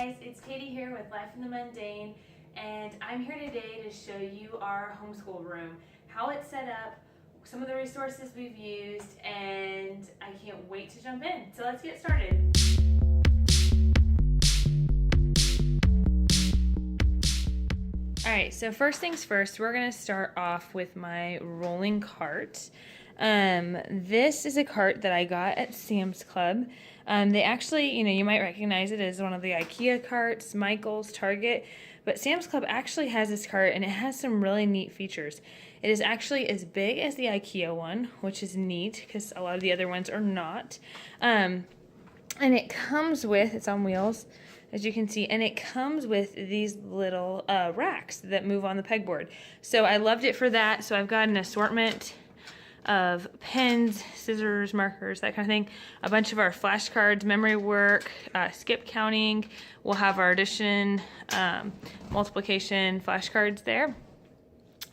guys, it's Katie here with Life in the Mundane, and I'm here today to show you our homeschool room, how it's set up, some of the resources we've used, and I can't wait to jump in. So let's get started. Alright, so first things first, we're going to start off with my rolling cart. This is a cart that I got at Sam's Club. They actually, you might recognize it as one of the IKEA carts, Michael's, Target, but Sam's Club actually has this cart and it has some really neat features. It is actually as big as the IKEA one, which is neat because a lot of the other ones are not. And it comes with, it's on wheels, as you can see, and it comes with these little racks that move on the pegboard. So I loved it for that. So I've got an assortment of pens, scissors, markers, that kind of thing. A bunch of our flashcards, memory work, skip counting. We'll have our addition, multiplication flashcards there.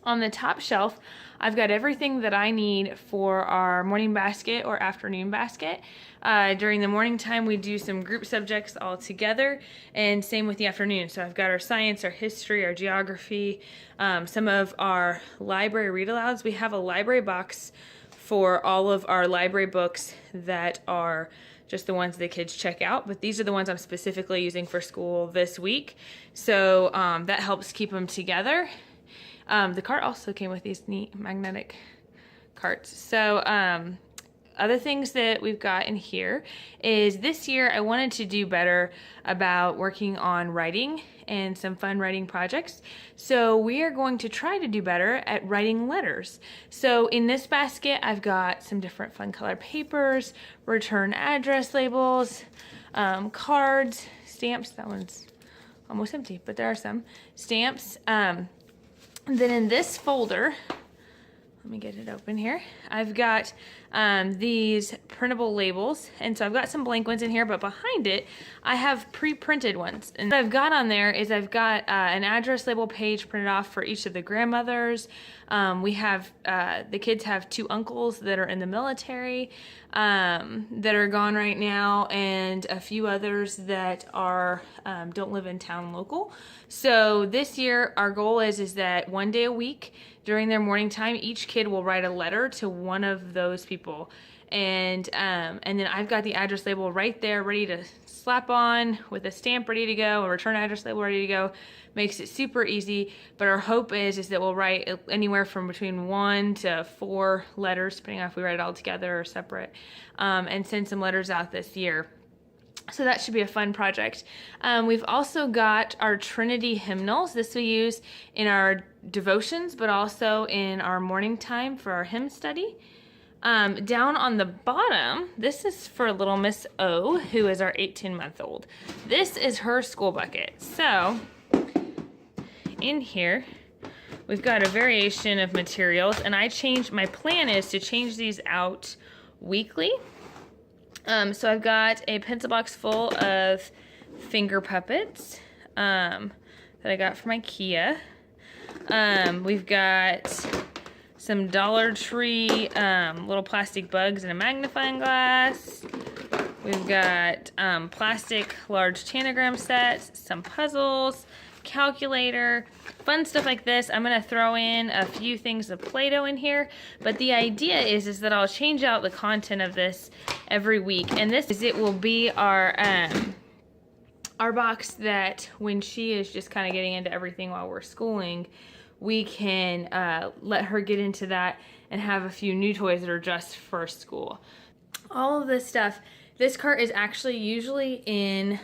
On the top shelf, I've got everything that I need for our morning basket or afternoon basket. During the morning time, we do some group subjects all together, and same with the afternoon. So I've got our science, our history, our geography, some of our library read-alouds. We have a library box for all of our library books that are just the ones the kids check out, but these are the ones I'm specifically using for school this week. So that helps keep them together. The cart also came with these neat magnetic carts. So other things that we've got in here is this year I wanted to do better about working on writing and some fun writing projects. So we are going to try to do better at writing letters. So in this basket I've got some different fun color papers, return address labels, cards, stamps. That one's almost empty, but there are some stamps. Then in this folder, let me get it open here, I've got these printable labels, and so I've got some blank ones in here, but behind it I have pre-printed ones. And what I've got on there is I've got an address label page printed off for each of the grandmothers. We have, the kids have 2 uncles that are in the military that are gone right now, and a few others that are don't live in town local. So this year our goal is that one day a week during their morning time, each kid will write a letter to one of those people. And then I've got the address label right there ready to slap on with a stamp ready to go, a return address label ready to go. Makes it super easy, but our hope is that we'll write anywhere from between 1 to 4 letters, depending on if we write it all together or separate, and send some letters out this year. So that should be a fun project. We've also got our Trinity hymnals. This we use in our devotions, but also in our morning time for our hymn study. Down on the bottom, this is for little Miss O, who is our 18-month-old. This is her school bucket. So in here, we've got a variation of materials, and my plan is to change these out weekly. So I've got a pencil box full of finger puppets that I got from IKEA. We've got some Dollar Tree little plastic bugs in a magnifying glass. We've got plastic large tanagram sets, some puzzles, calculator, fun stuff like this. I'm going to throw in a few things of Play-Doh in here, but the idea is that I'll change out the content of this every week, and it will be our box that when she is just kind of getting into everything while we're schooling, we can let her get into that and have a few new toys that are just for school. All of this stuff, this cart is actually usually in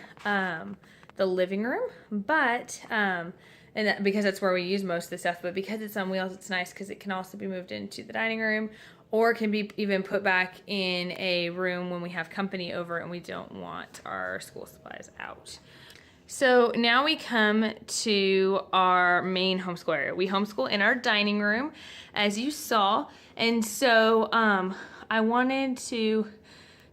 the living room, but because that's where we use most of the stuff, but because it's on wheels, it's nice because it can also be moved into the dining room, or it can be even put back in a room when we have company over and we don't want our school supplies out. So now we come to our main homeschool area. We homeschool in our dining room, as you saw, and so I wanted to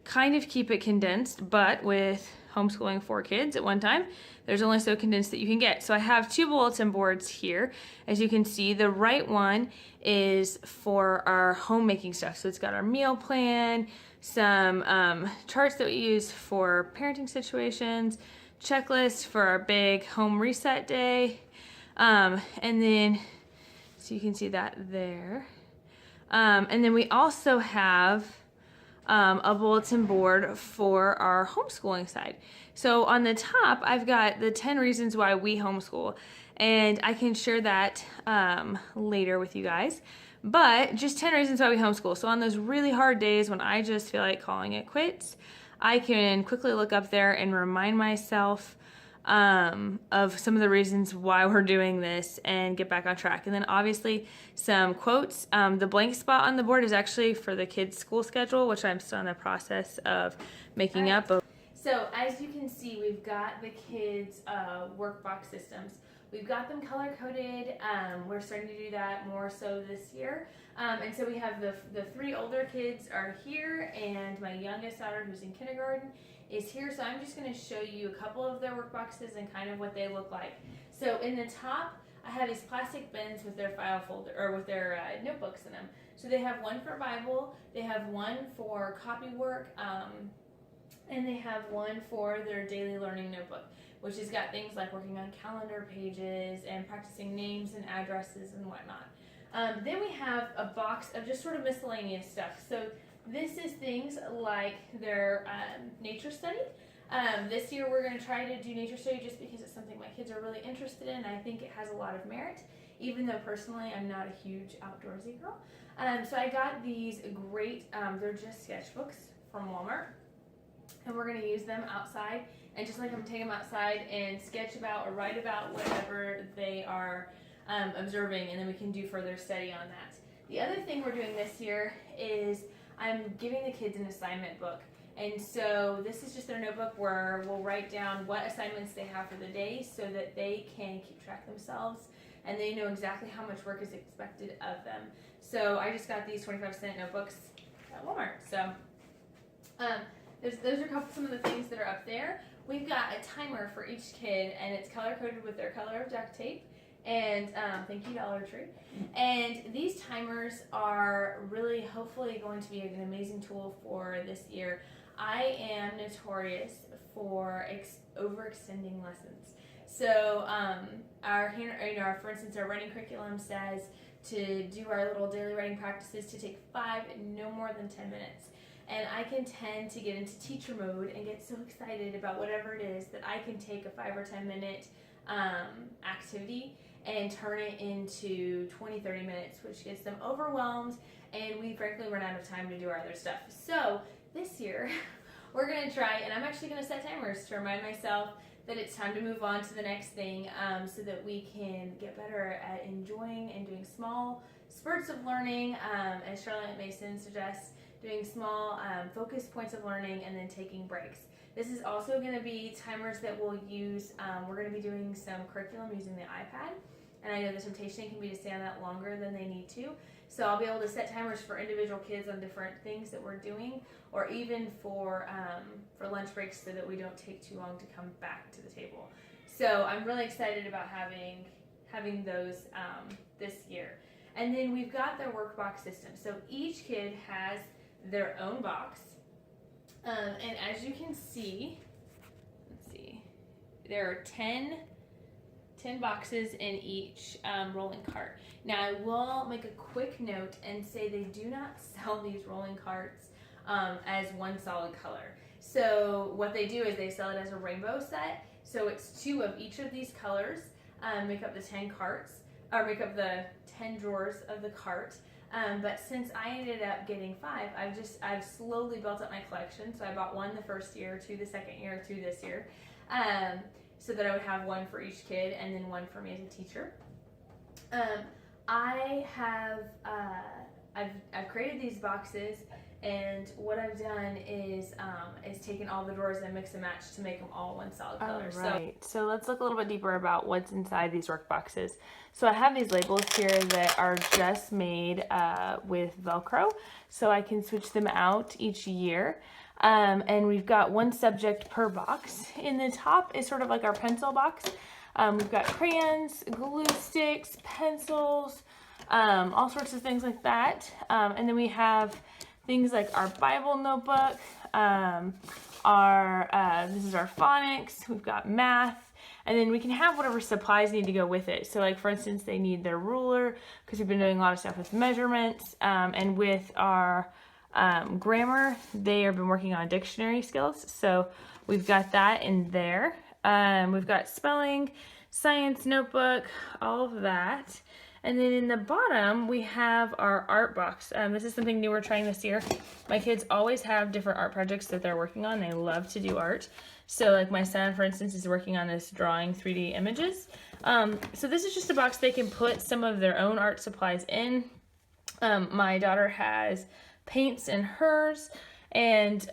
kind of keep it condensed, but with homeschooling 4 kids at one time, there's only so condensed that you can get. So I have 2 bulletin boards here. As you can see, the right one is for our homemaking stuff. So it's got our meal plan, some charts that we use for parenting situations, checklist for our big home reset day. And then, so you can see that there. And then we also have a bulletin board for our homeschooling side. So on the top, I've got the 10 reasons why we homeschool, and I can share that later with you guys. But just 10 reasons why we homeschool. So on those really hard days when I just feel like calling it quits, I can quickly look up there and remind myself of some of the reasons why we're doing this and get back on track. And then obviously some quotes. The blank spot on the board is actually for the kids' school schedule, which I'm still in the process of making up. So as you can see, we've got the kids' workbox systems. We've got them color-coded. We're starting to do that more so this year. And so we have the 3 older kids are here, and my youngest daughter, who's in kindergarten, is here. So I'm just going to show you a couple of their workboxes and kind of what they look like. So in the top, I have these plastic bins with their file folder, or with their notebooks in them. So they have one for Bible, they have one for copy work, and they have one for their daily learning notebook, which has got things like working on calendar pages and practicing names and addresses and whatnot. Then we have a box of just sort of miscellaneous stuff. So this is things like their nature study. This year we're going to try to do nature study just because it's something my kids are really interested in. I think it has a lot of merit, even though personally I'm not a huge outdoorsy girl. So I got these great, they're just sketchbooks from Walmart. And we're going to use them outside, and just like I'm taking them outside and sketch about or write about whatever they are observing, and then we can do further study on that. The other thing we're doing this year is I'm giving the kids an assignment book. And so this is just their notebook where we'll write down what assignments they have for the day so that they can keep track themselves and they know exactly how much work is expected of them. So I just got these 25-cent notebooks at Walmart. So those are some of the things that are up there. We've got a timer for each kid, and it's color-coded with their color of duct tape. And thank you, Dollar Tree. And these timers are really hopefully going to be an amazing tool for this year. I am notorious for overextending lessons. So for instance, our writing curriculum says to do our little daily writing practices to take 5, no more than 10 minutes. And I can tend to get into teacher mode and get so excited about whatever it is that I can take a 5 or 10 minute activity and turn it into 20-30 minutes, which gets them overwhelmed, and we frankly run out of time to do our other stuff. So this year we're going to try, and I'm actually going to set timers to remind myself that it's time to move on to the next thing, so that we can get better at enjoying and doing small spurts of learning, as Charlotte Mason suggests, doing small focus points of learning and then taking breaks. This is also going to be timers that we'll use. We're going to be doing some curriculum using the iPad, and I know the temptation can be to stay on that longer than they need to. So I'll be able to set timers for individual kids on different things that we're doing, or even for lunch breaks, so that we don't take too long to come back to the table. So I'm really excited about having those this year. And then we've got their workbox system. So each kid has their own box. And as you can see, there are 10 boxes in each rolling cart. Now I will make a quick note and say they do not sell these rolling carts as one solid color. So what they do is they sell it as a rainbow set. So it's 2 of each of these colors make up the 10 carts, or make up the 10 drawers of the cart. But since I ended up getting 5, I've slowly built up my collection. So I bought 1 the first year, 2 the second year, 2 this year, so that I would have 1 for each kid and then 1 for me as a teacher. I've created these boxes, and what I've done is taken all the drawers and mix and match to make them all one solid color. Right. So let's look a little bit deeper about what's inside these work boxes. So I have these labels here that are just made with Velcro, so I can switch them out each year. And we've got 1 subject per box. In the top is sort of like our pencil box. We've got crayons, glue sticks, pencils, all sorts of things like that. And then we have things like our Bible notebook, this is our phonics, we've got math, and then we can have whatever supplies need to go with it. So like for instance, they need their ruler because we've been doing a lot of stuff with measurements, and with our grammar, they have been working on dictionary skills. So we've got that in there. We've got spelling, science notebook, all of that. And then in the bottom, we have our art box. This is something new we're trying this year. My kids always have different art projects that they're working on. They love to do art. So like my son, for instance, is working on this drawing 3D images. So this is just a box they can put some of their own art supplies in. My daughter has paints in hers and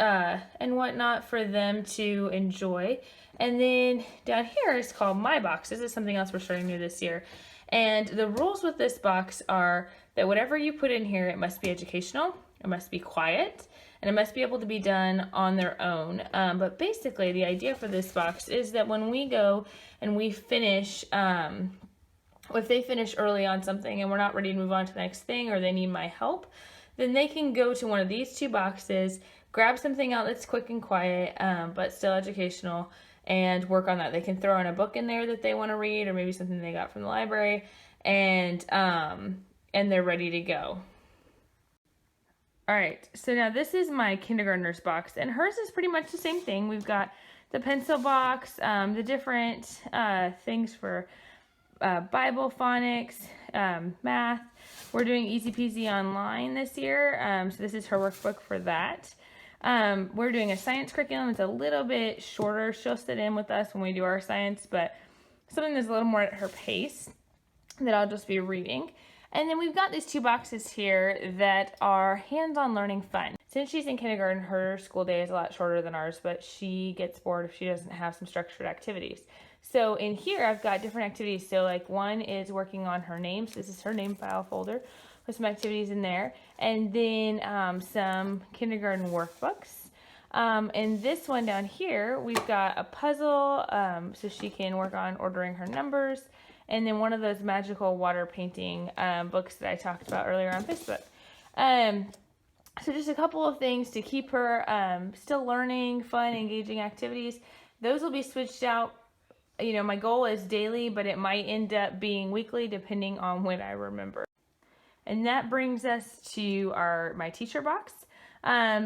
whatnot for them to enjoy. And then down here is called My Box. This is something else we're starting new this year. And the rules with this box are that whatever you put in here, it must be educational, it must be quiet, and it must be able to be done on their own. But basically, the idea for this box is that when we go and we finish, if they finish early on something and we're not ready to move on to the next thing, or they need my help, then they can go to one of these two boxes, grab something out that's quick and quiet, but still educational, and work on that. They can throw in a book in there that they want to read, or maybe something they got from the library, and they're ready to go. All right, so now this is my kindergartner's box, and hers is pretty much the same thing. We've got the pencil box, the different things for Bible, phonics, math. We're doing Easy Peasy Online this year, so this is her workbook for that. We're doing a science curriculum. It's a little bit shorter. She'll sit in with us when we do our science, but something that's a little more at her pace that I'll just be reading. And then we've got these two boxes here that are hands-on learning fun. Since she's in kindergarten, her school day is a lot shorter than ours, but she gets bored if she doesn't have some structured activities. So in here, I've got different activities. So like one is working on her name. So this is her name file folder with some activities in there. And then some kindergarten workbooks. And this one down here, we've got a puzzle so she can work on ordering her numbers. And then one of those magical water painting books that I talked about earlier on Facebook. So just a couple of things to keep her still learning, fun, engaging activities. Those will be switched out. You know, my goal is daily, but it might end up being weekly depending on when I remember. And that brings us to my T-shirt box.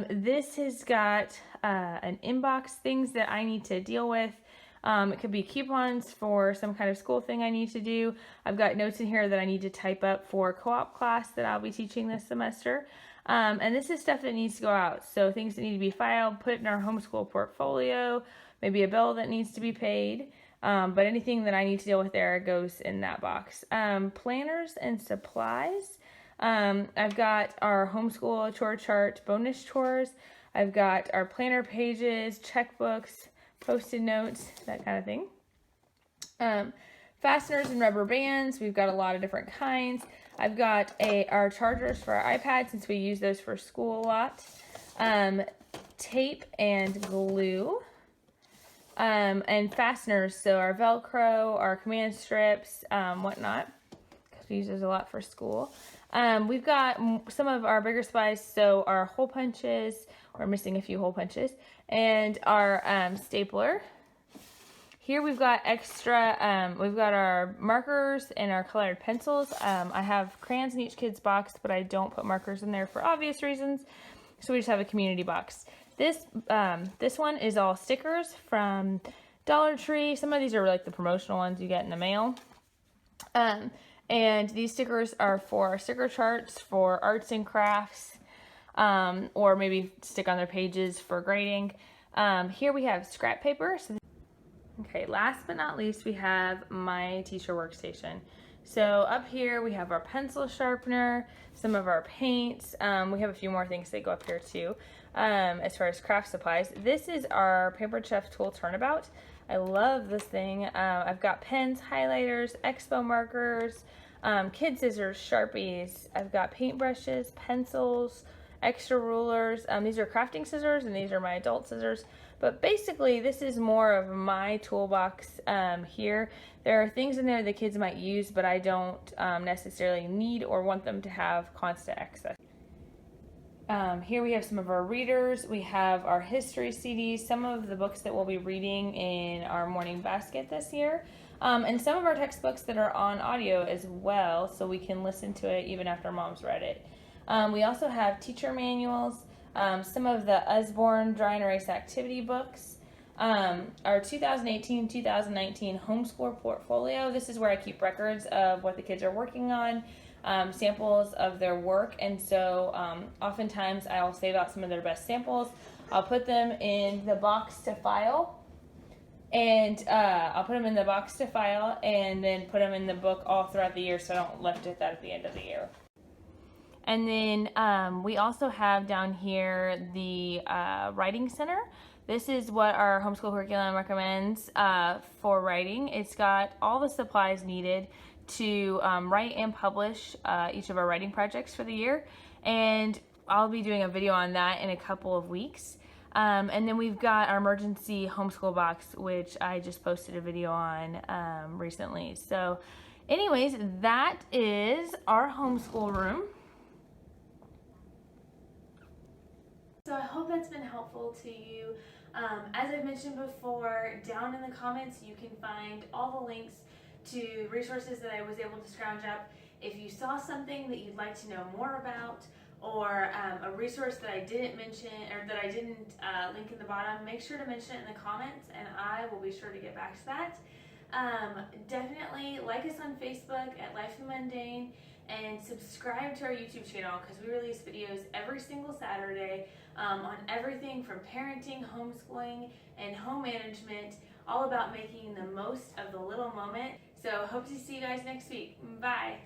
This has got an inbox, things that I need to deal with. It could be coupons for some kind of school thing I need to do. I've got notes in here that I need to type up for co-op class that I'll be teaching this semester. And this is stuff that needs to go out. So things that need to be filed, put in our homeschool portfolio, maybe a bill that needs to be paid. But anything that I need to deal with there goes in that box. Planners and supplies. I've got our homeschool chore chart bonus chores. I've got our planner pages, checkbooks, Post-it notes, that kind of thing. Fasteners and rubber bands. We've got a lot of different kinds. I've got our chargers for our iPad since we use those for school a lot. Tape and glue. And fasteners, so our Velcro, our command strips, whatnot, because we use those a lot for school. We've got some of our bigger supplies, so our hole punches, we're missing a few hole punches, and our stapler. Here we've got extra, we've got our markers and our colored pencils. I have crayons in each kid's box, but I don't put markers in there for obvious reasons, so we just have a community box. This one is all stickers from Dollar Tree. Some of these are like the promotional ones you get in the mail. And these stickers are for sticker charts for arts and crafts, or maybe stick on their pages for grading. Here we have scrap paper. Okay, last but not least, we have my teacher workstation. So up here we have our pencil sharpener, some of our paints. We have a few more things that go up here too. As far as craft supplies, this is our Paper Chef tool turnabout. I love this thing. I've got pens, highlighters, expo markers, kid scissors, Sharpies. I've got paintbrushes, pencils, extra rulers. These are crafting scissors and these are my adult scissors. But basically this is more of my toolbox here. There are things in there the kids might use, but I don't necessarily need or want them to have constant access. Here we have some of our readers. We have our history CDs, some of the books that we'll be reading in our morning basket this year, and some of our textbooks that are on audio as well, so we can listen to it even after Mom's read it. We also have teacher manuals, some of the Usborne Dry and Erase activity books, our 2018-2019 homeschool portfolio. This is where I keep records of what the kids are working on, samples of their work, and so oftentimes I'll save out some of their best samples. I'll put them in the box to file, and and then put them in the book all throughout the year, so I don't left it that at the end of the year. And then we also have down here the writing center. This is what our homeschool curriculum recommends for writing. It's got all the supplies needed to write and publish each of our writing projects for the year. And I'll be doing a video on that in a couple of weeks. And then we've got our emergency homeschool box, which I just posted a video on recently. So anyways, that is our homeschool room. So I hope that's been helpful to you. As I mentioned before, down in the comments you can find all the links to resources that I was able to scrounge up. If you saw something that you'd like to know more about, or a resource that I didn't mention or that I didn't link in the bottom, make sure to mention it in the comments and I will be sure to get back to that. Definitely like us on Facebook at Life in Mundane, and subscribe to our YouTube channel because we release videos every single Saturday on everything from parenting, homeschooling, and home management, all about making the most of the little moment. So hope to see you guys next week. Bye.